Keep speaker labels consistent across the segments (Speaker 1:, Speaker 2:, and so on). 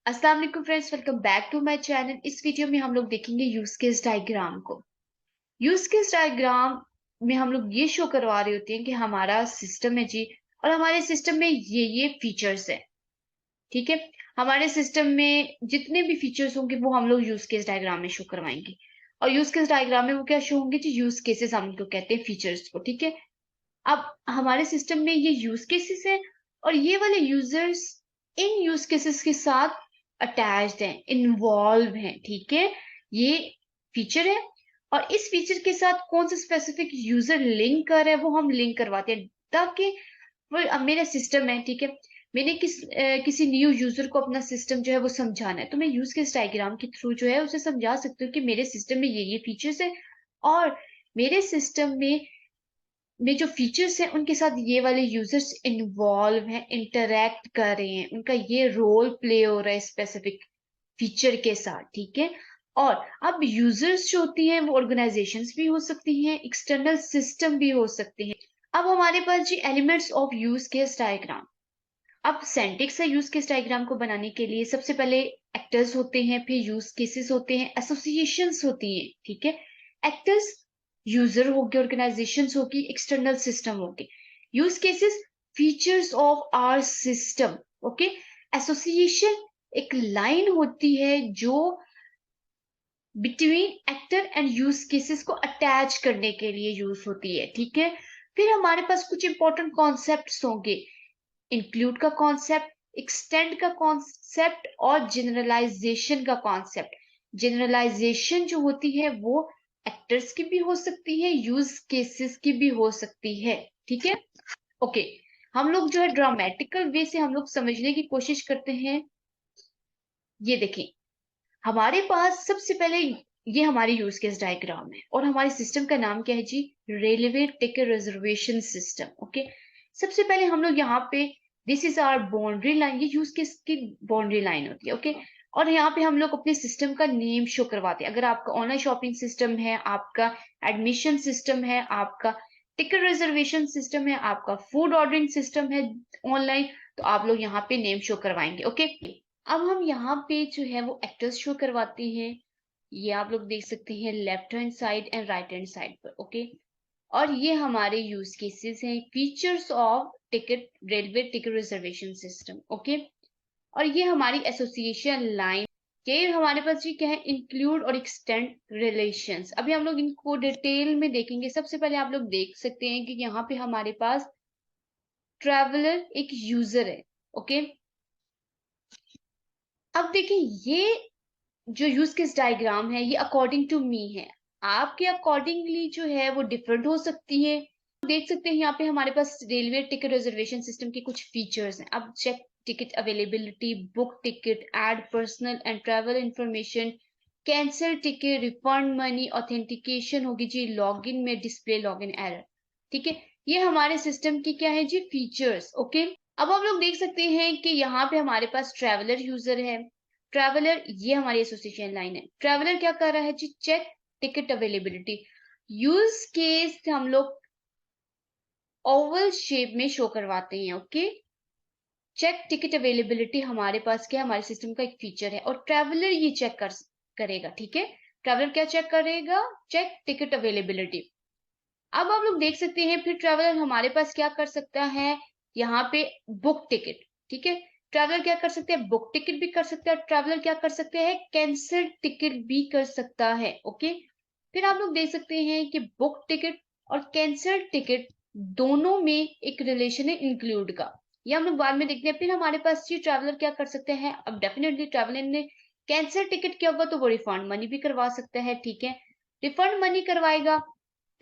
Speaker 1: अस्सलाम वालेकुम friends, welcome back to my channel. इस वीडियो में हम लोग देखेंगे यूज केस डायग्राम को। यूज केस डायग्राम में हम लोग ये शो करवा रहे होते हैं कि हमारा सिस्टम है जी, और हमारे सिस्टम में ये फीचर्स है। ठीक है, हमारे सिस्टम में जितने भी फीचर्स होंगे वो हम लोग यूज केस डायग्राम में शो करवाएंगे। और यूज केस डायग्राम में वो क्या शो होंगे जी? यूज केसेस हम लोग कहते हैं फीचर्स को। ठीक है, अब हमारे सिस्टम में ये यूज केसेस है और ये वाले यूजर्स इन यूज केसेस के साथ अटैच्ड हैं, इन्वॉल्व हैं। ठीक है, ये फीचर है और इस फीचर के साथ कौन सा स्पेसिफिक यूजर लिंक कर रहा है वो हम लिंक करवाते हैं, ताकि अब मेरा सिस्टम है। ठीक है, मैंने किसी न्यू यूजर को अपना सिस्टम जो है वो समझाना है, तो मैं यूज केस डायग्राम के थ्रू जो है उसे समझा सकती हूँ कि मेरे सिस्टम में ये फीचर्स है और मेरे सिस्टम में जो फीचर्स हैं उनके साथ ये वाले यूजर्स इन्वॉल्व हैं, इंटरैक्ट कर रहे हैं, उनका ये रोल प्ले हो रहा है स्पेसिफिक फीचर के साथ। ठीक है, और अब यूजर्स जो होती हैं वो ऑर्गेनाइजेशंस भी हो सकती हैं, एक्सटर्नल सिस्टम भी हो सकते हैं। अब हमारे पास जी elements of use case diagram. अब सेंटिक्स है यूज केस डायग्राम को बनाने के लिए सबसे पहले एक्टर्स होते हैं, फिर यूज केसेस होते हैं, एसोसिएशंस होती हैं। ठीक है, एक्टर्स यूजर हो गए, ऑर्गेनाइजेशंस होगी, एक्सटर्नल सिस्टम हो गए। Use cases features of our system. Okay, association एक लाइन होती है जो between actor and use cases को अटैच करने के लिए यूज होती है। ठीक है, फिर हमारे पास कुछ इंपॉर्टेंट कॉन्सेप्ट्स होंगे, इंक्लूड का कॉन्सेप्ट, एक्सटेंड का कॉन्सेप्ट और जनरलाइजेशन का कॉन्सेप्ट। जनरलाइजेशन जो होती है वो एक्टर्स की भी हो सकती है, यूज केसेस की भी हो सकती है। ठीक है, ओके, हम लोग जो है ड्रामेटिकल वे से हम लोग समझने की कोशिश करते हैं। ये देखें, हमारे पास सबसे पहले ये हमारी यूज केस डायग्राम है और हमारे सिस्टम का नाम क्या है जी? Railway ticket reservation system. Okay, सबसे पहले हम लोग यहाँ पे this is our boundary line, ये यूज केस की बाउंड्री लाइन होती है। ओके, और यहाँ पे हम लोग अपने सिस्टम का नेम शो करवाते हैं। अगर आपका ऑनलाइन शॉपिंग सिस्टम है, आपका एडमिशन सिस्टम है, आपका टिकट रिजर्वेशन सिस्टम है, आपका फूड ऑर्डरिंग सिस्टम है ऑनलाइन, तो आप लोग यहाँ पे नेम शो करवाएंगे। ओके, अब हम यहाँ पे जो है वो एक्टर्स शो करवाते हैं। ये आप लोग देख सकते हैं left hand side and right hand side पर। ओके, और ये हमारे यूज केसेस हैं, features of ticket, railway ticket reservation system. Okay, और ये हमारी एसोसिएशन लाइन के हमारे पास ये क्या है? इंक्लूड और एक्सटेंड रिलेशंस। अभी हम लोग इनको डिटेल में देखेंगे। सबसे पहले आप लोग देख सकते हैं कि यहाँ पे हमारे पास ट्रैवलर एक यूजर है। ओके, अब देखिए ये जो यूज केस डायग्राम है ये अकॉर्डिंग टू मी है, आपके अकॉर्डिंगली जो है वो डिफरेंट हो सकती है। देख सकते हैं यहाँ पे हमारे पास रेलवे टिकट रिजर्वेशन सिस्टम के कुछ फीचर्स हैं। अब check ticket availability, book ticket, add personal and travel information, cancel ticket, refund money, authentication होगी जी, लॉगिन में डिस्प्ले लॉगिन एरर। ठीक है, ये हमारे सिस्टम की क्या है जी? फीचर्स। ओके, अब हम लोग देख सकते हैं कि यहाँ पे हमारे पास ट्रैवलर यूजर है। ट्रैवलर ये हमारी एसोसिएशन लाइन है। ट्रैवलर क्या कर रहा है जी? Check ticket availability. Use case हम लोग ओवल शेप में शो करवाते हैं। ओके, चेक टिकट अवेलेबिलिटी हमारे पास क्या है? हमारे सिस्टम का एक फीचर है और ट्रैवलर ये चेक करेगा। ठीक है, ट्रैवलर क्या चेक करेगा? Check ticket availability. अब आप लोग देख सकते हैं फिर ट्रैवलर हमारे पास क्या कर सकता है? यहाँ पे बुक टिकट। ठीक है, ट्रैवलर क्या कर सकते हैं? बुक टिकट भी कर सकता है। ट्रैवलर क्या कर सकते हैं? कैंसिल टिकट भी कर सकता है। ओके, फिर आप लोग देख सकते हैं कि बुक टिकट और कैंसिल टिकट दोनों में एक रिलेशन है इंक्लूड का, ये हम लोग बाद में देखते हैं। फिर हमारे पास ये ट्रैवलर क्या कर सकते हैं? अब डेफिनेटली ट्रैवलर ने कैंसिल टिकट किया होगा तो वो रिफंड मनी भी करवा सकता है। ठीक है, रिफंड मनी करवाएगा।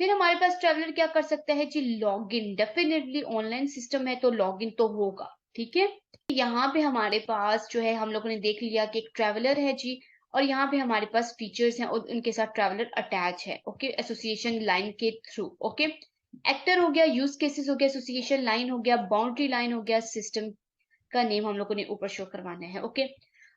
Speaker 1: फिर हमारे पास ट्रैवलर क्या कर सकता है जी? लॉगिन, डेफिनेटली ऑनलाइन सिस्टम है तो लॉगिन तो होगा। ठीक है, यहाँ पे हमारे पास जो है हम लोगों ने देख लिया कि एक ट्रैवलर है जी, और यहाँ पे हमारे पास फीचर्स हैं और उनके साथ ट्रैवलर अटैच है। ओके, एसोसिएशन लाइन के थ्रू। ओके, एक्टर हो गया, यूज केसेस हो गया, एसोसिएशन लाइन हो गया, बाउंड्री लाइन हो गया, सिस्टम का नेम हम लोगों ने ऊपर शो करवाना है। ओके,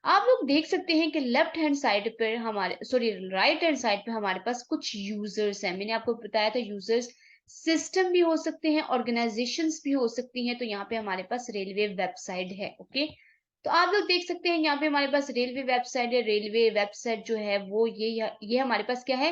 Speaker 1: आप लोग देख सकते हैं कि लेफ्ट हैंड साइड पर हमारे, सॉरी राइट हैंड साइड पे हमारे पास कुछ यूजर्स हैं। मैंने आपको बताया था यूजर्स सिस्टम भी हो सकते हैं, ऑर्गेनाइजेशंस भी हो सकती हैं। तो यहाँ पे हमारे पास रेलवे वेबसाइट है। ओके, तो आप लोग देख सकते हैं यहाँ पे हमारे पास रेलवे वेबसाइट है। रेलवे वेबसाइट जो है वो ये हमारे पास क्या है,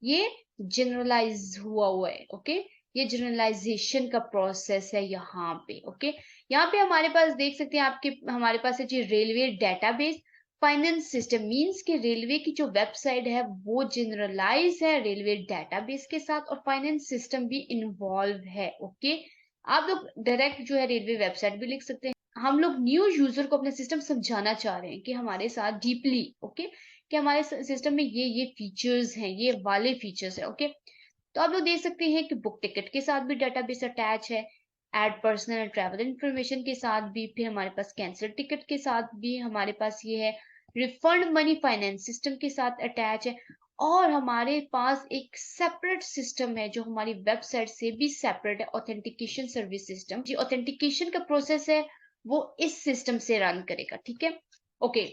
Speaker 1: ये जनरलाइज हुआ है। ओके, ये जनरलाइजेशन का प्रोसेस है यहाँ पे। ओके, यहाँ पे हमारे पास देख सकते हैं आपके, हमारे पास है जी railway database. Finance system means कि रेलवे की जो वेबसाइट है वो जनरलाइज है रेलवे डेटाबेस के साथ, और फाइनेंस सिस्टम भी इन्वॉल्व है। ओके, आप लोग डायरेक्ट जो है रेलवे वेबसाइट भी लिख सकते हैं। हम लोग न्यू यूजर को अपना सिस्टम समझाना चाह रहे हैं कि हमारे साथ डीपली, ओके, कि हमारे सिस्टम में ये फीचर्स हैं, ये वाले फीचर्स है। ओके, तो आप लोग देख सकते हैं कि बुक टिकट के साथ भी डेटाबेस अटैच है, add personal and travel information के साथ भी, फिर हमारे पास कैंसिल टिकट के साथ भी हमारे पास ये है, रिफंड मनी फाइनेंस सिस्टम के साथ अटैच है, और हमारे पास एक सेपरेट सिस्टम है जो हमारी वेबसाइट से भी सेपरेट है, ऑथेंटिकेशन सर्विस सिस्टम। जी, ऑथेंटिकेशन का प्रोसेस है वो इस सिस्टम से रन करेगा। ठीक है, ओके।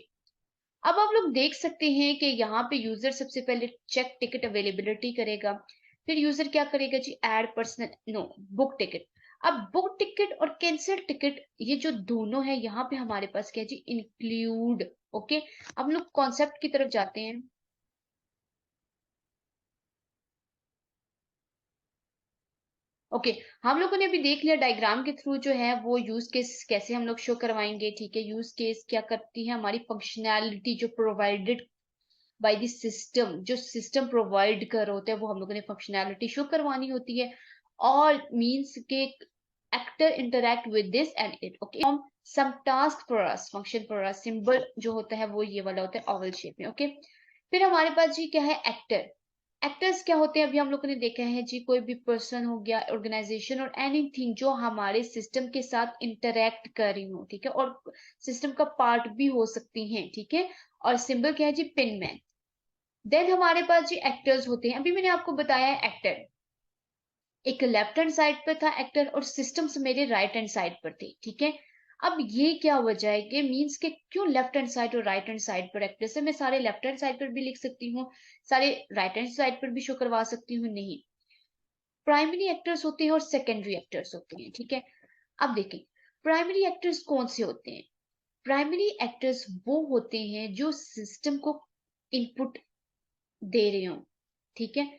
Speaker 1: अब आप लोग देख सकते हैं कि यहाँ पे यूजर सबसे पहले चेक टिकट अवेलेबिलिटी करेगा, फिर यूजर क्या करेगा जी, add personal no book ticket. अब बुक टिकट और कैंसिल टिकट ये जो दोनों है यहाँ पे हमारे पास क्या जी, इंक्लूड। ओके, अब लोग कॉन्सेप्ट की तरफ जाते हैं। ओके, हम लोगों ने अभी देख लिया डायग्राम के थ्रू जो है वो यूज केस कैसे हम लोग शो करवाएंगे। ठीक है, यूज केस क्या करती है, हमारी फंक्शनैलिटी जो प्रोवाइडेड बाय द सिस्टम, जो सिस्टम प्रोवाइड कर होते हैं वो हम लोगों ने फंक्शनैलिटी शो करवानी होती है, और मींस के actor interact with this and it. Okay, some task for us, function for us, symbol जो होता है वो ये वाला होता है ओवल शेप में। ओके, फिर हमारे पास जी क्या है, एक्टर। एक्टर्स क्या होते हैं, अभी हम लोगों ने देखा है जी, कोई भी पर्सन हो गया, ऑर्गेनाइजेशन और एनीथिंग जो हमारे सिस्टम के साथ इंटरैक्ट कर रही हो। ठीक है, और सिस्टम का पार्ट भी हो सकती हैं। ठीक है, और सिंबल क्या है जी, पिन मैन। देन हमारे पास जी एक्टर्स होते हैं, अभी मैंने आपको बताया है एक्टर एक लेफ्ट हैंड साइड पर था एक्टर, और सिस्टम्स मेरे राइट हैंड साइड पर थे। ठीक है, अब ये क्या वजह है कि मींस के क्यों लेफ्ट हैंड साइड और राइट हैंड साइड पर एक्टर्स है। मैं सारे लेफ्ट हैंड साइड पर भी लिख सकती हूँ, सारे राइट हैंड साइड पर भी शो करवा सकती हूँ, नहीं। प्राइमरी एक्टर्स होते हैं और सेकेंडरी एक्टर्स होते हैं। ठीक है, अब देखें प्राइमरी एक्टर्स कौन से होते हैं। प्राइमरी एक्टर्स वो होते हैं जो सिस्टम को इनपुट दे रहे हो। ठीक है,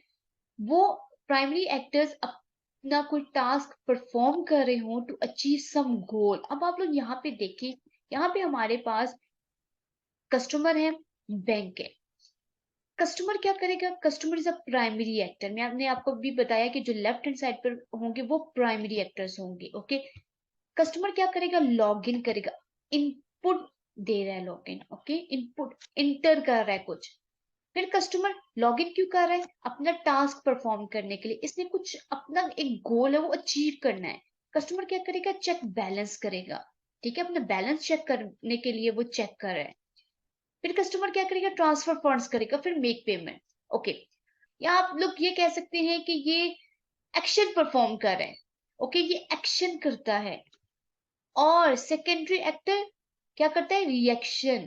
Speaker 1: वो प्राइमरी एक्टर्स अपना कोई टास्क परफॉर्म कर रहे हो टू अचीव सम गोल। अब आप लोग यहाँ पे देखें, यहाँ पे हमारे पास कस्टमर है, बैंक है। कस्टमर क्या करेगा, customer is a primary actor. मैंने आपको भी बताया कि जो लेफ्ट हैंड साइड पर होंगे वो प्राइमरी एक्टर्स होंगे। ओके, कस्टमर क्या करेगा, लॉग इन करेगा, इनपुट दे रहा है, log in. Okay, input inter कर रहा है कुछ। फिर कस्टमर लॉग इन क्यों कर रहा है, अपना टास्क परफॉर्म करने के लिए, इसने कुछ अपना एक गोल है वो अचीव करना है। कस्टमर क्या करेगा, चेक बैलेंस करेगा। ठीक है, अपना बैलेंस चेक करने के लिए वो चेक कर रहा है। फिर कस्टमर क्या करेगा, ट्रांसफर फंड्स करेगा, फिर मेक पेमेंट। ओके, या आप लोग ये कह सकते हैं कि ये एक्शन परफॉर्म कर रहा है। ओके, ये एक्शन करता है, और सेकेंडरी एक्टर क्या करता है, रिएक्शन।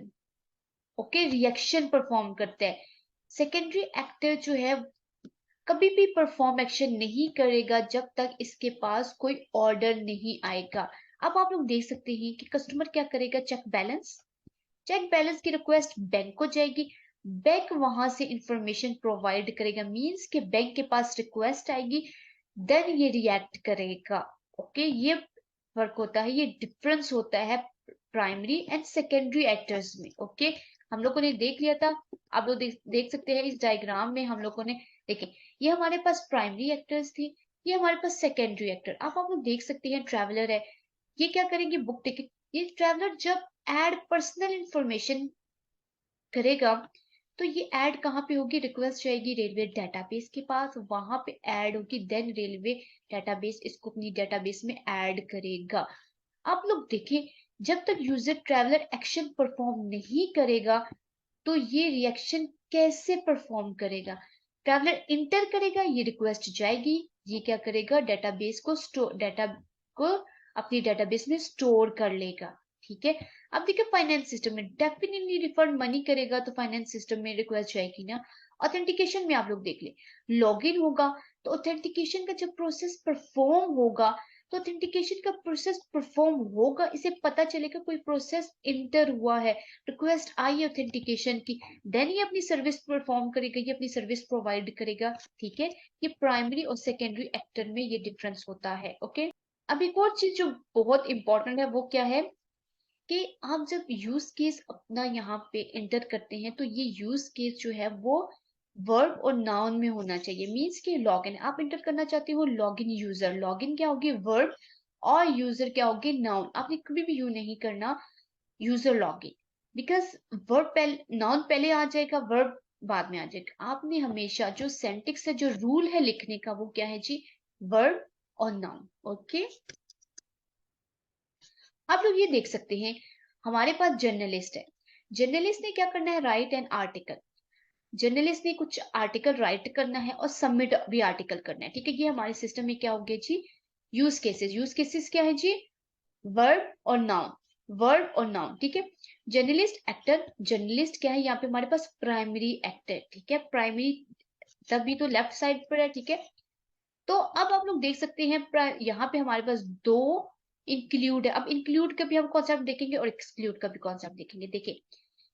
Speaker 1: ओके, रिएक्शन परफॉर्म करता है। सेकेंडरी एक्टर जो है कभी भी परफॉर्म एक्शन नहीं करेगा जब तक इसके पास कोई ऑर्डर नहीं आएगा। अब आप लोग देख सकते हैं कि कस्टमर क्या करेगा, चेक बैलेंस। चेक बैलेंस की रिक्वेस्ट बैंक को जाएगी, बैंक वहां से इंफॉर्मेशन प्रोवाइड करेगा, मींस के बैंक के पास रिक्वेस्ट आएगी, देन ये रिएक्ट करेगा। ओके, ये फर्क होता है, ये डिफरेंस होता है प्राइमरी एंड सेकेंडरी एक्टर्स में। ओके, हम लोगों ने देख लिया था। आप लोग देख सकते हैं इस डायग्राम में हम लोगों ने देखे, ये हमारे पास प्राइमरी एक्टर्स थे, ये हमारे पास सेकेंडरी एक्टर। आप लोग देख सकते हैं ट्रैवलर है, ये क्या करेंगे, बुक टिकट। ये ट्रैवलर जब ऐड पर्सनल इंफॉर्मेशन करेगा तो ये ऐड कहाँ पे होगी, रिक्वेस्ट जाएगी रेलवे डेटाबेस के पास, वहां पे ऐड होगी, देन रेलवे डेटाबेस इसको अपनी डेटाबेस में ऐड करेगा। आप लोग देखें, जब तक यूजर ट्रैवलर एक्शन परफॉर्म नहीं करेगा तो ये रिएक्शन कैसे परफॉर्म करेगा। ट्रैवलर इंटर करेगा, ये रिक्वेस्ट जाएगी, ये क्या करेगा, डेटाबेस को स्टोर, डेटा को अपनी डेटाबेस में स्टोर कर लेगा। ठीक है, अब देखिए फाइनेंस सिस्टम में डेफिनेटली रिफंड मनी करेगा तो फाइनेंस सिस्टम में रिक्वेस्ट जाएगी ना। ऑथेंटिकेशन में आप लोग देख ले, लॉगिन होगा तो ऑथेंटिकेशन का जब प्रोसेस परफॉर्म होगा तो ऑथेंटिकेशन का प्रोसेस परफॉर्म होगा, इसे पता चलेगा कोई प्रोसेस इंटर हुआ है, रिक्वेस्ट आई है ऑथेंटिकेशन की, देन ये अपनी सर्विस परफॉर्म करेगा, ये अपनी सर्विस प्रोवाइड करेगा। ठीक है, ये प्राइमरी और सेकेंडरी एक्टर में ये डिफरेंस होता है। ओके, अब एक और चीज जो बहुत इंपॉर्टेंट है वो क्या है कि आप जब यूज केस अपना यहाँ पे एंटर करते हैं तो ये यूज केस जो है वो वर्ब और नाउन में होना चाहिए। मीन्स कि लॉगिन आप एंटर करना चाहते हो, लॉगिन यूजर, लॉगिन क्या होगी वर्ब और यूजर क्या होगी नाउन। आपने कभी भी यू नहीं करना यूजर लॉगिन, बिकॉज वर्ब पहले नाउन पहले आ जाएगा, वर्ब बाद में आ जाएगा। आपने हमेशा जो सेंटिक्स है, जो रूल है लिखने का वो क्या है जी, वर्ब और नाउन। ओके, आप लोग ये देख सकते हैं हमारे पास जर्नलिस्ट है, जर्नलिस्ट ने क्या करना है, राइट एन आर्टिकल। जर्नलिस्ट ने कुछ आर्टिकल राइट करना है और सबमिट भी आर्टिकल करना है। ठीक है, ये हमारे सिस्टम में क्या हो गया जी, यूज केसेस। यूज केसेस क्या है जी, वर्ब और नाउन, वर्ब और नाउन। ठीक है, जर्नलिस्ट एक्टर, जर्नलिस्ट क्या है यहाँ पे हमारे पास प्राइमरी एक्टर। ठीक है, प्राइमरी तभी तो लेफ्ट साइड पर है। ठीक है, तो अब आप लोग देख सकते हैं यहाँ पे हमारे पास दो इंक्लूड है। अब इंक्लूड का भी हम कॉन्सेप्ट देखेंगे और एक्सक्लूड का भी कॉन्सेप्ट देखेंगे। देखिए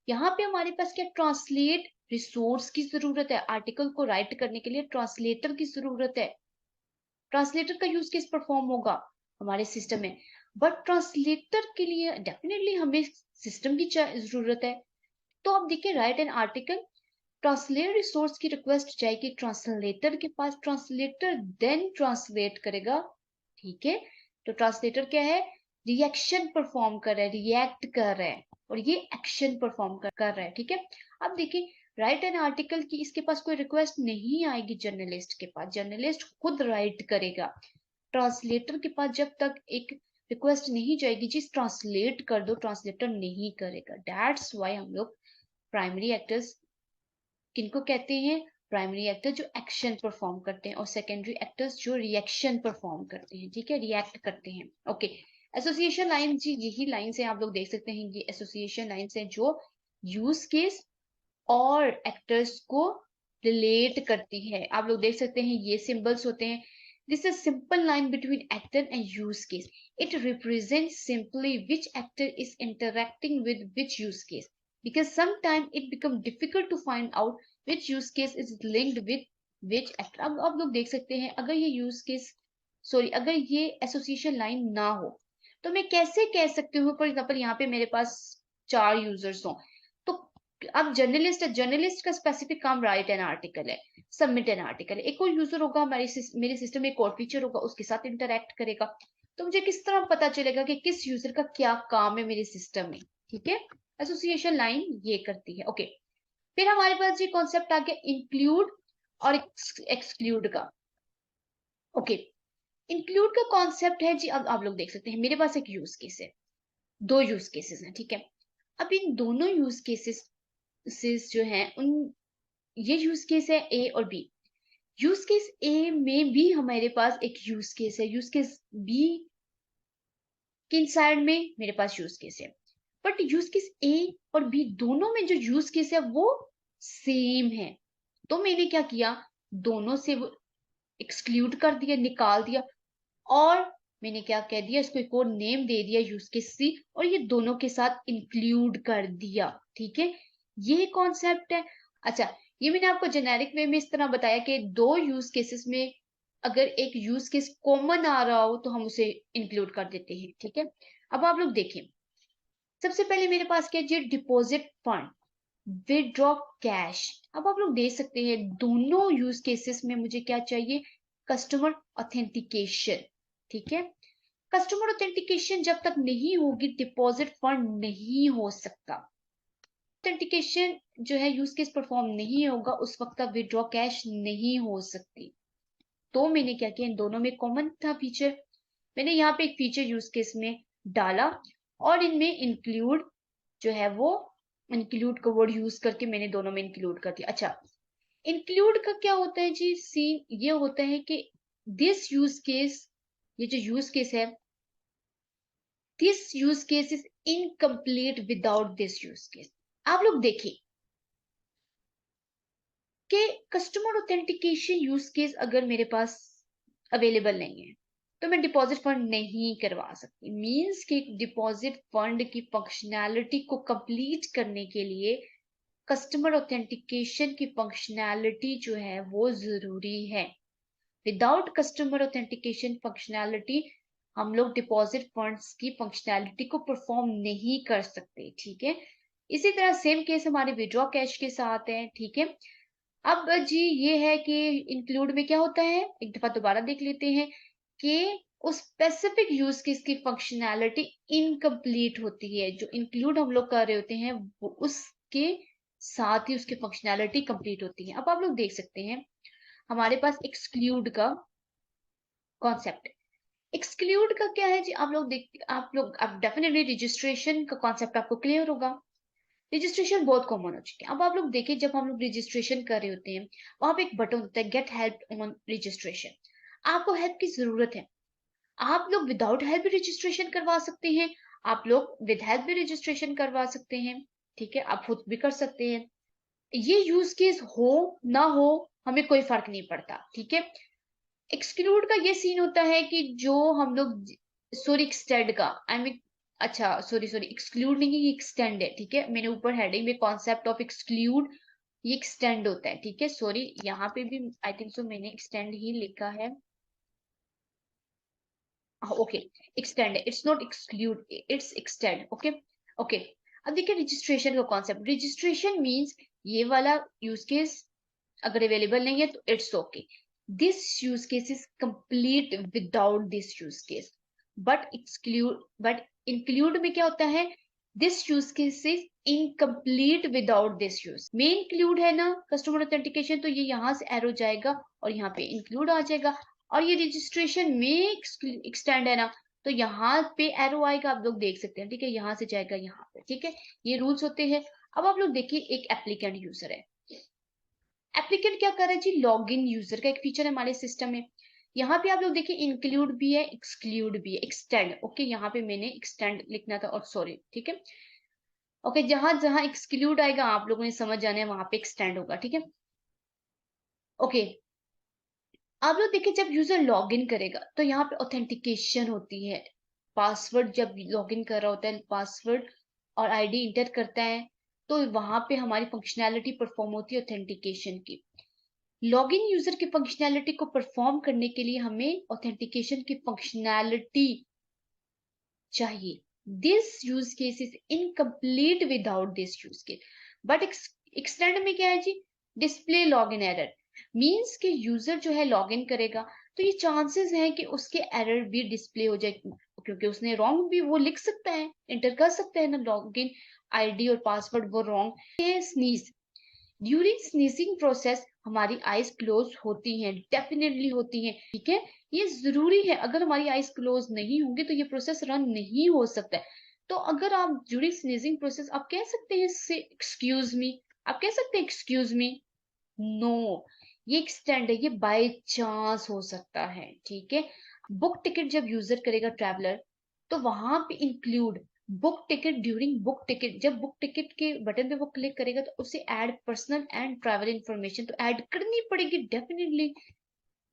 Speaker 1: यहाँ पे हमारे पास क्या, ट्रांसलेट रिसोर्स की जरूरत है, आर्टिकल को राइट करने के लिए ट्रांसलेटर की जरूरत है। ट्रांसलेटर का यूज केस परफॉर्म होगा हमारे सिस्टम में, बट ट्रांसलेटर के लिए डेफिनेटली हमें सिस्टम की जरूरत है। तो अब देखिए, right an article, translate resource की रिक्वेस्ट जाएगी ट्रांसलेटर के पास, ट्रांसलेटर देन ट्रांसलेट करेगा। ठीक है, तो ट्रांसलेटर क्या है, रिएक्शन परफॉर्म कर रहा है, रिएक्ट कर रहा है, और ये एक्शन परफॉर्म कर रहा है। ठीक है, अब देखिए राइट एन आर्टिकल की इसके पास कोई रिक्वेस्ट नहीं आएगी जर्नलिस्ट के पास, जर्नलिस्ट खुद राइट करेगा। ट्रांसलेटर के पास जब तक एक रिक्वेस्ट नहीं जाएगी जिस ट्रांसलेट कर दो, ट्रांसलेटर नहीं करेगा। दैट्स वाई हम लोग प्राइमरी एक्टर्स किनको कहते हैं, प्राइमरी एक्टर जो एक्शन परफॉर्म करते हैं, और सेकेंडरी एक्टर्स जो रिएक्शन परफॉर्म करते हैं। ठीक है, रिएक्ट करते हैं। ओके, एसोसिएशन लाइन जी, यही लाइन से आप लोग देख सकते हैं, ये एसोसिएशन लाइन है जो यूज केस और एक्टर्स को रिलेट करती है। आप लोग देख सकते हैं ये सिंबल्स होते हैं, this is simple line between actor and use case, it represents simply which actor is interacting with which use case, because sometimes it become difficult to find out which use case is linked with which actor। अब आप लोग देख सकते हैं अगर ये use case, sorry अगर ये एसोसिएशन लाइन ना हो तो मैं कैसे कह सकती हूँ, फॉर एग्जाम्पल यहाँ पे मेरे पास 4 यूजर्स हो, तो अब जर्नलिस्ट है, जर्नलिस्ट का स्पेसिफिक काम राइट एन आर्टिकल है, सबमिट एन आर्टिकल है। एक और यूजर होगा हमारे मेरे सिस्टम में, एक और फीचर होगा, उसके साथ इंटरेक्ट करेगा। तो मुझे किस तरह पता चलेगा कि किस यूजर का क्या काम है मेरे सिस्टम में। ठीक है, एसोसिएशन लाइन ये करती है। ओके, फिर हमारे पास ये कॉन्सेप्ट आ गया इंक्लूड और एक्सक्लूड का। ओके, इंक्लूड का कॉन्सेप्ट है जी, अब आप लोग देख सकते हैं मेरे पास एक यूज केस है, दो यूज केसेस हैं। ठीक है, अब इन दोनों यूज केसेस जो हैं उन, ये यूज केस है ए और बी। यूज केस ए में भी हमारे पास एक यूज केस है, यूज केस बी के साइड में मेरे पास यूज केस है, बट यूज केस ए और बी दोनों में जो यूज केस है वो सेम है। तो मैंने क्या किया, दोनों से वो एक्सक्लूड कर दिया, निकाल दिया, और मैंने क्या कह दिया, इसको एक और नेम दे दिया यूज केस सी, और ये दोनों के साथ इंक्लूड कर दिया। ठीक है, ये कॉन्सेप्ट है। अच्छा, ये मैंने आपको जेनेरिक वे में इस तरह बताया कि दो यूज केसेस में अगर एक यूज केस कॉमन आ रहा हो तो हम उसे इंक्लूड कर देते हैं। ठीक है, अब आप लोग देखें, सबसे पहले मेरे पास क्या है, डिपॉजिट फंड, विदड्रॉ कैश। अब आप लोग देख सकते हैं दोनों यूज केसेस में मुझे क्या चाहिए, कस्टमर ऑथेंटिकेशन। ठीक है, कस्टमर ऑथेंटिकेशन जब तक नहीं होगी डिपॉजिट फंड नहीं हो सकता। ऑथेंटिकेशन जो है यूज केस परफॉर्म नहीं होगा उस वक्त तक विदड्रॉ कैश नहीं हो सकती। तो मैंने क्या किया, इन दोनों में कॉमन था फीचर, मैंने यहाँ पे एक फीचर यूज केस में डाला, और इनमें इंक्लूड जो है वो, इंक्लूड का वर्ड यूज करके मैंने दोनों में इंक्लूड कर दिया। अच्छा, इंक्लूड का क्या होता है जी, सीन ये होता है कि दिस यूज केस, ये जो यूज केस है, this use case is incomplete without this use case. आप लोग देखिए कि कस्टमर ऑथेंटिकेशन यूज केस अगर मेरे पास अवेलेबल नहीं है तो मैं डिपॉजिट फंड नहीं करवा सकती। मींस कि डिपॉजिट फंड की फंक्शनैलिटी को कंप्लीट करने के लिए कस्टमर ऑथेंटिकेशन की फंक्शनैलिटी जो है वो जरूरी है। विदाउट कस्टमर ऑथेंटिकेशन फंक्शनैलिटी हम लोग डिपॉजिट फंड्स की फंक्शनैलिटी को परफॉर्म नहीं कर सकते, ठीक है। इसी तरह सेम केस हमारे विड्रॉ कैश के साथ है, ठीक है। अब जी ये है कि इंक्लूड में क्या होता है, एक दफा दोबारा देख लेते हैं कि उस स्पेसिफिक यूज केस की फंक्शनैलिटी इनकम्प्लीट होती है। जो इंक्लूड हम लोग कर रहे होते हैं वो उसके साथ ही उसकी फंक्शनैलिटी कंप्लीट होती है। अब आप लोग देख सकते हैं हमारे पास एक्सक्लूड का कॉन्सेप्ट है। एक्सक्लूड का क्या है जी, आप डेफिनेटली रजिस्ट्रेशन का कॉन्सेप्ट आपको क्लियर होगा। रजिस्ट्रेशन बहुत कॉमन हो चुके हैं। अब आप लोग देखिए जब हम लोग रजिस्ट्रेशन कर रहे होते हैं वहां पे एक बटन होता है गेट हेल्प ऑन रजिस्ट्रेशन। आपको हेल्प की जरूरत है, आप लोग विदाउट हेल्प भी रजिस्ट्रेशन करवा सकते हैं, आप लोग विद हेल्प भी रजिस्ट्रेशन करवा सकते हैं, ठीक है। आप खुद भी कर सकते हैं। ये यूज केस हो ना हो हमें कोई फर्क नहीं पड़ता, ठीक है। एक्सक्लूड का ये सीन होता है कि जो हम लोग सॉरी एक्सटेंड का आई मीन अच्छा सॉरी सॉरी एक्सक्लूड नहीं, ये एक्सटेंड है, ठीक है। मैंने ऊपर हेडिंग में कॉन्सेप्ट ऑफ एक्सक्लूड, ये एक्सटेंड होता है, ठीक है। सॉरी यहाँ पे भी आई थिंक सो मैंने एक्सटेंड ही लिखा है। Okay, extend, it's not exclude, it's extend, okay okay. अब देखिए रजिस्ट्रेशन का कॉन्सेप्ट, रजिस्ट्रेशन मींस ये वाला यूज केस अगर अवेलेबल नहीं है तो it's okay, this use case is complete without this use case, but include में क्या होता है, this use case is incomplete without this use. में इंक्लूड है ना कस्टमर ऑथेंटिकेशन, तो ये यहाँ से एरो जाएगा और यहाँ पे इंक्लूड आ जाएगा। और ये रजिस्ट्रेशन में एक्सटेंड है ना, तो यहाँ पे एरो आएगा, आप लोग देख सकते हैं, ठीक है। यहाँ से जाएगा यहाँ पे, ठीक है। ये रूल्स होते हैं। अब आप लोग देखिए एक एप्लीकेंट यूजर है, एप्लीकेंट क्या कर रहा है जी, लॉग इन यूजर का एक फीचर है हमारे सिस्टम में। यहाँ पे आप लोग देखिए इंक्लूड भी है, एक्सक्लूड भी है, एक्सटेंड, ओके। यहाँ पे मैंने एक्सटेंड लिखना था और सॉरी, ठीक है। ओके, जहां जहां एक्सक्लूड आएगा आप लोगों ने समझ जाना है, वहां पे एक्सटेंड होगा, ठीक है। ओके, आप लोग देखिए जब यूजर लॉग इन करेगा तो यहाँ पे ऑथेंटिकेशन होती है। पासवर्ड जब लॉग इन कर रहा होता है, पासवर्ड और आईडी इंटर करता है, तो वहां पे हमारी फंक्शनैलिटी परफॉर्म होती है ऑथेंटिकेशन की। लॉगिन यूजर की फंक्शनैलिटी को परफॉर्म करने के लिए हमें ऑथेंटिकेशन की फंक्शनैलिटी चाहिए। This use case is incomplete without this use case. But extend में क्या है जी, डिस्प्ले लॉगिन एरर, मींस कि यूजर जो है लॉगिन करेगा तो ये चांसेस है कि उसके एरर भी डिस्प्ले हो जाए, क्योंकि उसने रॉन्ग भी वो लिख सकता है, एंटर कर सकता है ना लॉगिन आईडी और पासवर्ड वो wrong. Sneeze, during sneezing process हमारी आईज क्लोज होती हैं, डेफिनेटली होती हैं, ठीक है। ये जरूरी है, अगर हमारी आईज क्लोज नहीं होंगी तो ये प्रोसेस रन नहीं हो सकता है। तो अगर आप ड्यूरिंग स्नीजिंग प्रोसेस आप कह सकते हैं से एक्सक्यूज मी, आप कह सकते हैं एक्सक्यूज मी, नो, ये एक्सटेंड है, ये बाय चांस हो सकता है, ठीक है। बुक टिकट जब यूजर करेगा ट्रैवलर, तो वहां पे include book ticket, during book ticket, जब बुक टिकट के बटन पे वो क्लिक करेगा तो उसे add personal and travel information तो ऐड करनी पड़ेगी डेफिनेटली।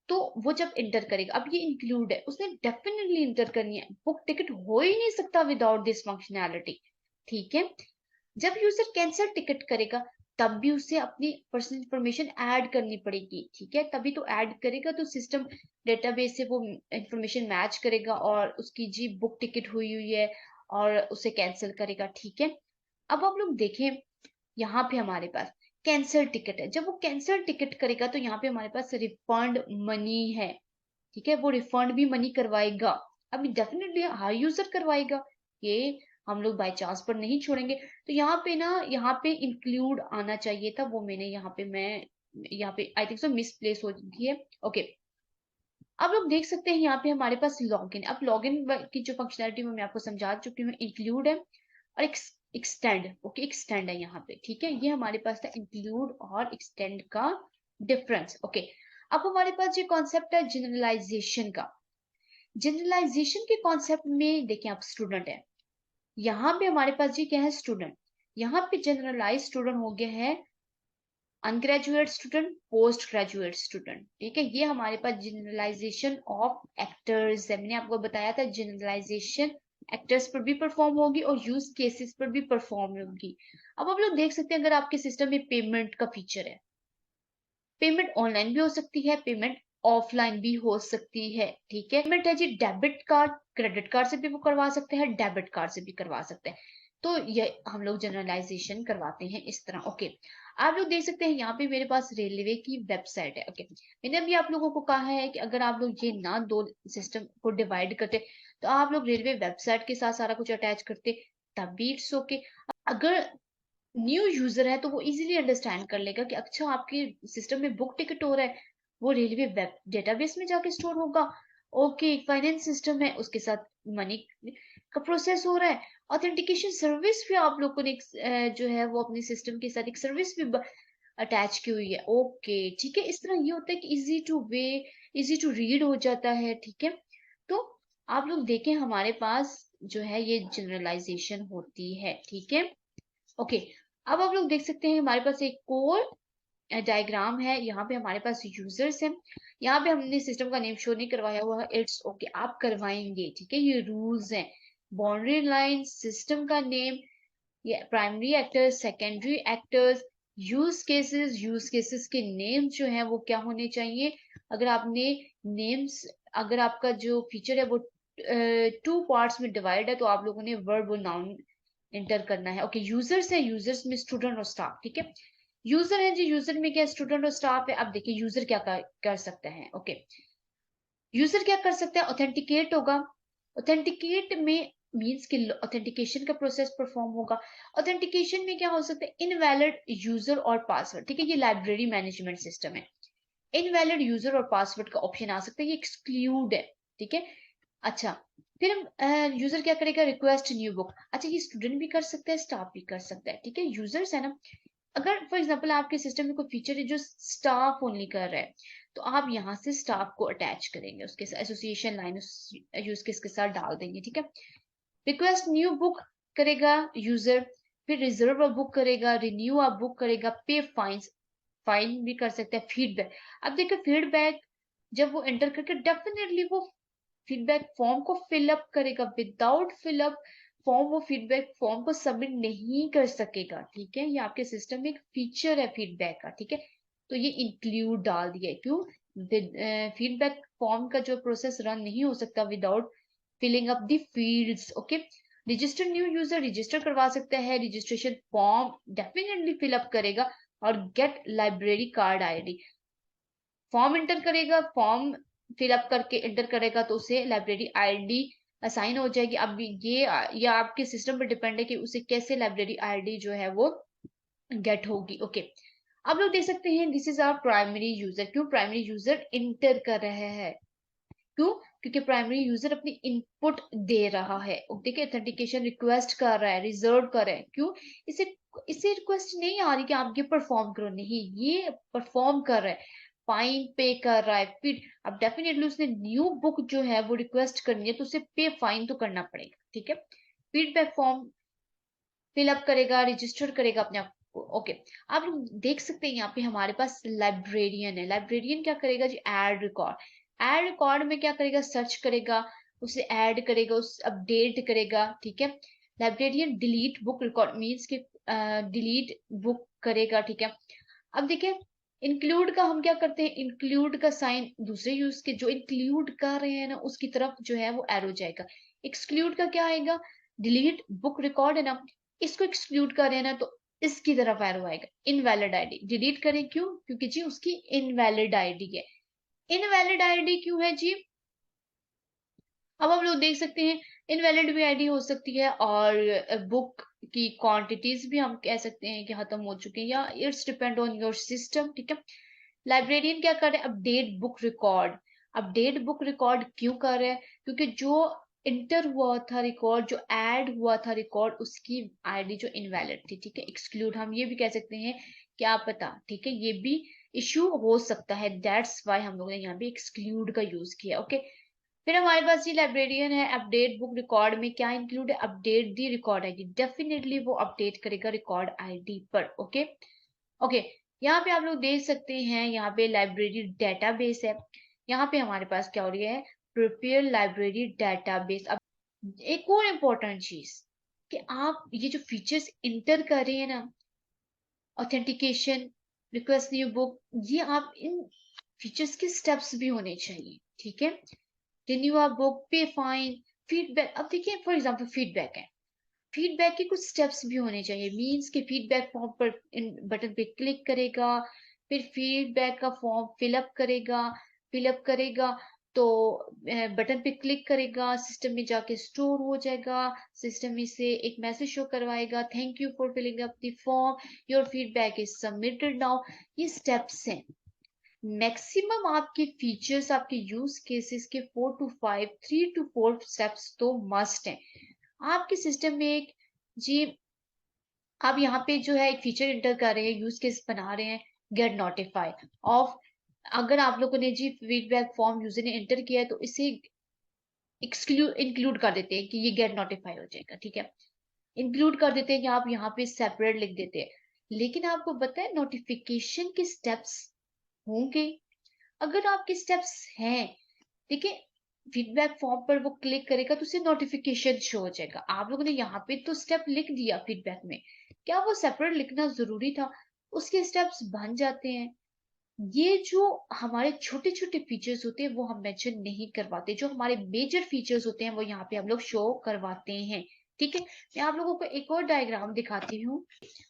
Speaker 1: तो वो जब इंटर करेगा, अब ये इंक्लूड है, उसने डेफिनेटली इंटर करनी है, बुक टिकट हो ही नहीं सकता विदाउट दिस फंक्शनैलिटी, ठीक है। जब यूजर कैंसिल टिकट करेगा तब भी उसे अपनी पर्सनल इंफॉर्मेशन ऐड करनी पड़ेगी, ठीक है। तभी तो ऐड करेगा तो सिस्टम डेटाबेस से वो इंफॉर्मेशन मैच करेगा और उसकी जी बुक टिकट हुई हुई है और उसे कैंसिल करेगा, ठीक है। अब आप लोग देखें यहाँ पे हमारे पास कैंसिल टिकट है, जब वो कैंसिल टिकट करेगा तो यहाँ पे हमारे पास रिफंड मनी है, ठीक है। वो रिफंड भी मनी करवाएगा, अभी डेफिनेटली हर यूजर करवाएगा, ये हम लोग बाय चांस पर नहीं छोड़ेंगे। तो यहाँ पे ना, यहाँ पे इंक्लूड आना चाहिए था, वो मैंने यहाँ पे मैं यहाँ पे आई थिंक सो मिसप्लेस हो गई है, ओके। अब लोग देख सकते हैं यहाँ पे हमारे पास लॉगिन, अब लॉगिन की जो फंक्शनैलिटी मैं आपको समझा चुकी हूँ, इंक्लूड है और एक्सटेंड, ओके एक्सटेंड है यहाँ पे, ठीक है। ये हमारे पास था इंक्लूड और एक्सटेंड का डिफरेंस, ओके। अब हमारे पास ये कॉन्सेप्ट है जनरलाइजेशन का। जनरलाइजेशन के कॉन्सेप्ट में देखिए आप स्टूडेंट है, यहाँ पे हमारे पास जी क्या है, स्टूडेंट, यहाँ पे जनरलाइज स्टूडेंट हो गया है अनग्रेजुएट स्टूडेंट, पोस्ट ग्रेजुएट स्टूडेंट, ठीक है। ये हमारे पास जनरलाइजेशन ऑफ एक्टर्स है। मैंने आपको बताया था जनरलाइजेशन एक्टर्स पर भी परफॉर्म होगी और यूज केसेस पर भी परफॉर्म होगी। अब आप लोग देख सकते हैं अगर आपके सिस्टम में पेमेंट का फीचर है, पेमेंट ऑनलाइन भी हो सकती है, पेमेंट ऑफलाइन भी हो सकती है, ठीक है। पेमेंट है जी डेबिट कार्ड, क्रेडिट कार्ड से भी वो करवा सकते हैं, डेबिट कार्ड से भी करवा सकते हैं। तो ये हम लोग जनरलाइजेशन करवाते हैं इस तरह, ओके। आप लोग देख सकते हैं यहाँ पे मेरे पास रेलवे की वेबसाइट है, ओके। मैंने अभी आप लोगों को कहा है कि अगर आप लोग ये ना दो सिस्टम को डिवाइड करते तो आप लोग रेलवे वेबसाइट के साथ सारा कुछ अटैच करते, तब भी इट्स ओके। अगर न्यू यूजर है तो वो इजीली अंडरस्टैंड कर लेगा कि अच्छा आपके सिस्टम में बुक टिकट हो रहा है, वो रेलवे वेब डेटाबेस में जाके स्टोर होगा। ओके, फाइनेंस सिस्टम है उसके साथ मनी का प्रोसेस हो रहा है। ऑथेंटिकेशन सर्विस भी आप लोग को जो है वो अपने सिस्टम के साथ एक सर्विस भी अटैच की हुई है, ओके, ठीक है। इस तरह ये होता है कि easy to way, easy to read हो जाता है, ठीक है। तो आप लोग देखें हमारे पास जो है ये जनरलाइजेशन होती है, ठीक है, ओके। अब आप लोग देख सकते हैं हमारे पास एक कोर डायग्राम है। यहाँ पे हमारे पास यूजर्स हैं, यहाँ पे हमने सिस्टम का नेम शो नहीं करवाया हुआ है, इट्स ओके, आप करवाएंगे, ठीक है। ये रूल्स हैं, बाउंड्री लाइन, सिस्टम का नेम, ये primary actors, secondary actors, use cases के नेम्स जो है वो क्या होने चाहिए। अगर आपने नेम्स, अगर आपका जो फीचर है वो टू पार्ट्स में डिवाइड है तो आप लोगों ने वर्ब और नाउन इंटर करना है, ओके। यूजर्स है, यूजर्स में स्टूडेंट और स्टाफ, ठीक है। यूजर है जी, यूजर में क्या स्टूडेंट और स्टाफ है। अब देखिए यूजर क्या कर सकते हैं, ओके। यूजर क्या कर सकता है, ऑथेंटिकेट होगा। ऑथेंटिकेट में मीन्स कि ऑथेंटिकेशन का प्रोसेस परफॉर्म होगा। ऑथेंटिकेशन में क्या हो सकता है, इनवैलिड यूजर और पासवर्ड, ठीक है। ये लाइब्रेरी मैनेजमेंट सिस्टम है, इनवैलिड यूजर और पासवर्ड का ऑप्शन आ सकता है, ये एक्सक्लूड है, ठीक है। अच्छा, फिर हम यूजर क्या करेगा, रिक्वेस्ट न्यू बुक। अच्छा, ये स्टूडेंट भी कर सकता है, स्टाफ भी कर सकता है, ठीक है। यूजर्स है ना, अगर फॉर एग्जांपल आपके सिस्टम में कोई फीचर है जो स्टाफ ओनली कर रहा है तो आप यहाँ से स्टाफ को अटैच करेंगे, उसके एसोसिएशन लाइन उस यूज केस के साथ डाल देंगे, ठीक है। रिक्वेस्ट न्यू बुक करेगा यूजर, फिर रिजर्व बुक करेगा, रिन्यू आप बुक करेगा, पे फाइन्स, फाइन भी कर सकते हैं, फीडबैक। अब देखिए फीडबैक जब वो एंटर करके डेफिनेटली वो फीडबैक फॉर्म को फिलअप करेगा, विदाउट फिलअप फॉर्म वो फीडबैक फॉर्म को सबमिट नहीं कर सकेगा, ठीक है। ये आपके सिस्टम में एक फीचर है फीडबैक का, ठीक है। तो ये इंक्लूड डाल दिया है, क्यों, फीडबैक फॉर्म का जो प्रोसेस रन नहीं हो सकता without filling up the fields, okay. Register new user register करवा सकता है, रजिस्ट्रेशन फॉर्म डेफिनेटली फिलअप करेगा, और get library card ID, form enter करेगा, फॉर्म फिलअप करके इंटर करेगा तो उसे लाइब्रेरी आईडी असाइन हो जाएगी। अब ये आपके सिस्टम पर डिपेंड है कि उसे कैसे लाइब्रेरी आईडी जो है वो गेट होगी, ओके। अब लोग देख सकते हैं this is our primary user, क्यों प्राइमरी यूजर इंटर कर रहे हैं, क्यों, क्योंकि प्राइमरी यूजर अपनी इनपुट दे रहा है, देखिए ऑथेंटिकेशन रिक्वेस्ट कर रहा है, रिजर्व कर रहा है, क्यों, इसे इसे रिक्वेस्ट नहीं आ रही कि आप ये परफॉर्म करो, नहीं, ये परफॉर्म कर रहा है, फाइन पे कर रहा है। फिर अब डेफिनेटली उसने न्यू बुक जो है वो रिक्वेस्ट करनी है तो उसे पे फाइन तो करना पड़ेगा, ठीक है। फीडबैक फॉर्म फिलअप करेगा, रजिस्टर करेगा अपने आप को, ओके। आप लोग देख सकते हैं यहाँ पे हमारे पास लाइब्रेरियन है, लाइब्रेरियन क्या करेगा जी, ऐड रिकॉर्ड, ऐड रिकॉर्ड में क्या करेगा, सर्च करेगा, उसे ऐड करेगा, उस अपडेट करेगा, ठीक है। Librarian delete book record means के डिलीट बुक करेगा, ठीक है। अब देखिए इंक्लूड का हम क्या करते हैं, इंक्लूड का साइन दूसरे यूज के जो इंक्लूड कर रहे हैं ना उसकी तरफ जो है वो एरो जाएगा। एक्सक्लूड का क्या आएगा, डिलीट बुक रिकॉर्ड है ना, इसको एक्सक्लूड कर रहे हैं ना तो इसकी तरफ एरो आएगा। इनवैलिड आईडी डिलीट करें, क्यों, क्योंकि जी उसकी इनवैलिड आईडी है। इनवैलिड आईडी क्यों है जी, अब आप लोग देख सकते हैं इनवैलिड भी आईडी हो सकती है, और बुक की क्वांटिटीज भी हम कह सकते हैं कि खत्म हो चुके हैं, या it's depend on your system, ठीक है। लाइब्रेरियन क्या कर रहे हैं, update book record, update book record क्यों कर रहे हैं, क्योंकि जो इंटर हुआ था रिकॉर्ड, जो ऐड हुआ था रिकॉर्ड, उसकी आईडी जो इनवैलिड थी, ठीक है। एक्सक्लूड हम ये भी कह सकते हैं, क्या पता, ठीक है, ये भी इश्यू हो सकता है, दैट्स वाई हम लोगों ने यहाँ पे एक्सक्लूड का यूज किया, ओके। फिर हमारे पास ये लाइब्रेरियन है, अपडेट बुक रिकॉर्ड में क्या इंक्लूड है, update the record ID, definitely वो अपडेट करेगा रिकॉर्ड आईडी पर, ओके ओके। यहाँ पे आप लोग देख सकते हैं, यहाँ पे लाइब्रेरी डेटाबेस है। यहाँ पे हमारे पास क्या हो रही है, प्रिपेयर लाइब्रेरी डेटाबेस। अब एक और इम्पोर्टेंट चीज कि आप ये जो फीचर्स इंटर कर रहे हैं ना, ऑथेंटिकेशन, रिक्वेस्ट न्यू बुक, ये आप इन फीचर्स के स्टेप्स भी होने चाहिए, ठीक है। रिन्यू अ बुक, पे फाइन, फीडबैक। अब देखिए फॉर एग्जांपल फीडबैक है, फीडबैक के कुछ स्टेप्स भी होने चाहिए। मींस के फीडबैक फॉर्म पर इन बटन पे क्लिक करेगा, फिर फीडबैक का फॉर्म फिलअप करेगा तो बटन पे क्लिक करेगा, सिस्टम में जाके स्टोर हो जाएगा। सिस्टम में से एक मैसेज शो करवाएगा, thank you for filling up the form, your feedback is submitted now. ये स्टेप्स हैं। मैक्सिमम आपके फीचर्स, आपके यूज केसेस के 4 to 5, 3 to 4 स्टेप्स तो मस्ट हैं आपके सिस्टम में। एक जी, आप यहाँ पे जो है एक फीचर इंटर कर रहे हैं, यूज केस बना रहे हैं, गेट नोटिफाई ऑफ। अगर आप लोगों ने जी फीडबैक फॉर्म यूजर ने इंटर किया है तो इसे एक्सक्लूड इंक्लूड कर देते हैं कि ये गेट नोटिफाई हो जाएगा, ठीक है। इंक्लूड कर देते हैं कि आप यहाँ पे सेपरेट लिख देते हैं। लेकिन आपको पता है नोटिफिकेशन के स्टेप्स होंगे। अगर आपके स्टेप्स हैं, ठीक है, फीडबैक फॉर्म पर वो क्लिक करेगा तो उसे नोटिफिकेशन शो हो जाएगा। आप लोगों ने यहाँ पे तो स्टेप लिख दिया फीडबैक में, क्या वो सेपरेट लिखना जरूरी था? उसके स्टेप्स बन जाते हैं। ये जो हमारे छोटे छोटे फीचर्स होते हैं वो हम मेंशन नहीं करवाते, जो हमारे मेजर फीचर्स होते हैं वो यहाँ पे हम लोग शो करवाते हैं, ठीक है। मैं आप लोगों को एक और डायग्राम दिखाती हूँ।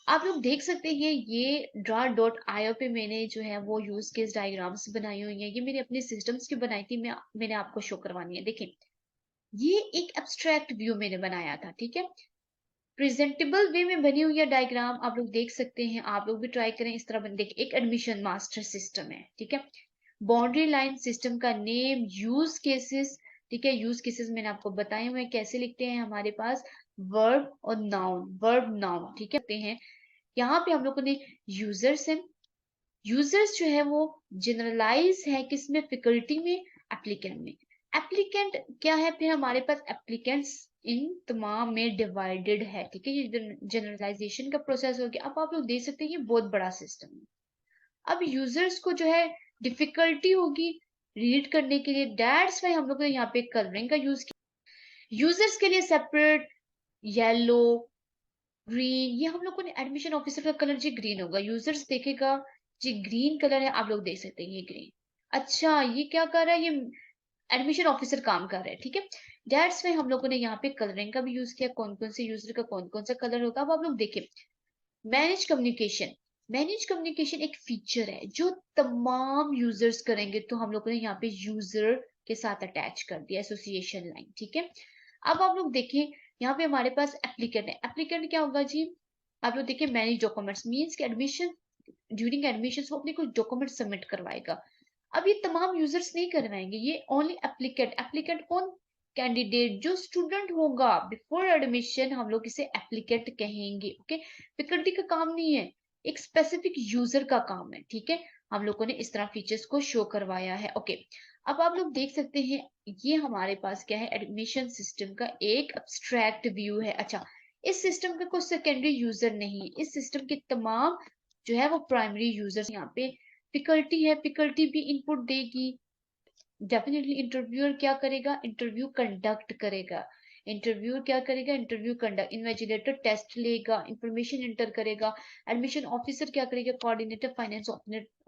Speaker 1: आप लोग देख सकते हैं ये draw.io पे मैंने जो है वो यूज केस डायग्राम्स बनाई हुई है। ये मेरे अपने सिस्टम्स की बनाई थी, मैंने आपको शो करवानी है। देखिए ये एक एब्स्ट्रैक्ट व्यू मैंने बनाया था, ठीक है। प्रेजेंटेबल वे में बनी हुई है डायग्राम, आप लोग देख सकते हैं। आप लोग भी ट्राई करें इस तरह बन। देखिए एक एडमिशन मास्टर सिस्टम है, ठीक है। बाउंड्री लाइन सिस्टम का नेम, यूज केसेस, ठीक है। यूज केसेस मैंने आपको बताए हुए हैं कैसे लिखते हैं। हमारे पास वर्ब और नाउन, वर्ब नाउन, ठीक है। यहाँ पे हम लोगों ने यूजर्स हैं। यूजर्स जो है वो जनरलाइज है किसमें, फैकल्टी में, एप्लीकेंट में। एप्लीकेंट क्या है, फिर हमारे पास एप्लीकेंट्स इन तमाम में डिवाइडेड है, ठीक है। ये जनरलाइजेशन का प्रोसेस हो गया। अब आप लोग देख सकते हैं ये बहुत बड़ा सिस्टम है। अब यूजर्स को जो है डिफिकल्टी होगी रीड करने के लिए, दैट्स वाई हम लोग ने यहाँ पे कलरिंग का यूज किया। यूजर्स के लिए सेपरेट येलो, ग्रीन, ये हम लोगों ने एडमिशन ऑफिसर का कलर जी ग्रीन होगा, यूजर्स देखेगा जी ग्रीन कलर है। आप लोग देख सकते हैं ये ग्रीन। अच्छा ये क्या कर रहा है, ये एडमिशन ऑफिसर काम कर रहा है, ठीक है। दैट्स में हम लोगों ने यहाँ पे कलरिंग का भी यूज किया, कौन कौन से यूजर का कौन कौन सा कलर होगा। अब आप लोग देखिए मैनेज कम्युनिकेशन। मैनेज कम्युनिकेशन एक फीचर है जो तमाम यूजर्स करेंगे, तो हम लोगों ने यहाँ पे यूजर के साथ अटैच कर दिया एसोसिएशन लाइन, ठीक है। अब आप लोग देखें यहाँ पे हमारे पास एप्लीकेंट है। एप्लीकेंट क्या होगा जी, आप लोग देखिए मैनेज डॉक्यूमेंट्स मींस कि एडमिशन, ड्यूरिंग एडमिशन वो अपने कुछ डॉक्यूमेंट सबमिट करवाएगा। अब ये तमाम यूजर्स नहीं करवाएंगे, ये ओनली एप्लीकेंट। एप्लीकेंट कौन, कैंडिडेट जो स्टूडेंट होगा बिफोर एडमिशन, हम लोग इसे एप्लीकेंट कहेंगे, ओके। फैकल्टी का काम नहीं है, एक स्पेसिफिक यूजर का काम है, ठीक है। हम लोगों ने इस तरह फीचर्स को शो करवाया है, ओके। अब आप लोग देख सकते हैं ये हमारे पास क्या है, एडमिशन सिस्टम का एक अब्स्ट्रैक्ट व्यू है। अच्छा इस सिस्टम का कोई सेकेंडरी यूजर नहीं है, इस सिस्टम के तमाम जो है वो प्राइमरी यूजर्स। यहाँ पे फैकल्टी है, फैकल्टी भी इनपुट देगी। डेफिनेटली इंटरव्यूअर क्या करेगा, इंटरव्यू कंडक्ट करेगा। इंटरव्यू क्या करेगा, इंटरव्यू कंडक्ट। इन्वेजिलेटर टेस्ट लेगा, इंफॉर्मेशन इंटर करेगा। एडमिशन ऑफिसर क्या करेगा, कोऑर्डिनेटर फाइनेंस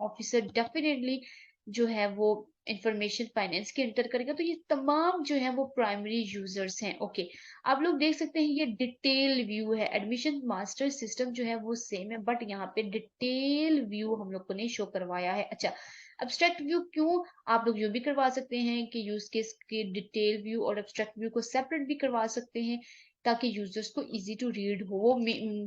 Speaker 1: ऑफिसर डेफिनेटली जो है वो इंफॉर्मेशन फाइनेंस के इंटर करेगा। तो ये तमाम जो है वो प्राइमरी यूजर्स हैं, ओके। आप लोग देख सकते हैं ये डिटेल व्यू है। एडमिशन मास्टर सिस्टम जो है वो सेम है, बट यहाँ पे डिटेल व्यू हम लोग को ने शो करवाया है। अच्छा एब्स्ट्रैक्ट व्यू क्यों, आप लोग यूं भी करवा सकते हैं कि यूज केस के डिटेल व्यू और एब्स्ट्रैक्ट व्यू को सेपरेट भी करवा सकते हैं, ताकि यूजर्स को इजी टू रीड हो। वो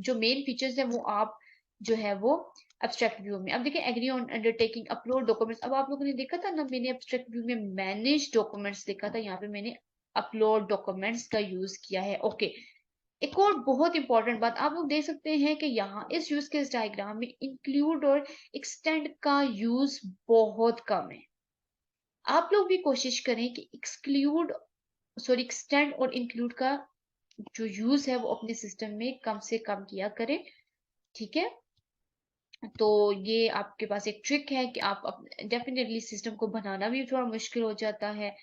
Speaker 1: जो मेन फीचर्स है वो आप जो है वो एब्स्ट्रैक्ट व्यू में। अब देखिए agree on undertaking, upload documents. अब आप लोगों ने देखा था ना, मैंने एब्स्ट्रैक्ट व्यू में मैनेज डॉक्यूमेंट्स देखा था, यहाँ पे मैंने अपलोड डॉक्यूमेंट्स का यूज किया है, ओके। एक और बहुत इंपॉर्टेंट बात आप लोग देख सकते हैं कि यहाँ इस यूज केस डायग्राम में इंक्लूड और एक्सटेंड का यूज बहुत कम है। आप लोग भी कोशिश करें कि एक्सटेंड और इंक्लूड का जो यूज है वो अपने सिस्टम में कम से कम किया करें, ठीक है। तो ये आपके पास एक ट्रिक है कि आप डेफ़िनेटली सिस्टम को बनाना भी थोड़ा मुश्किल हो जाता है।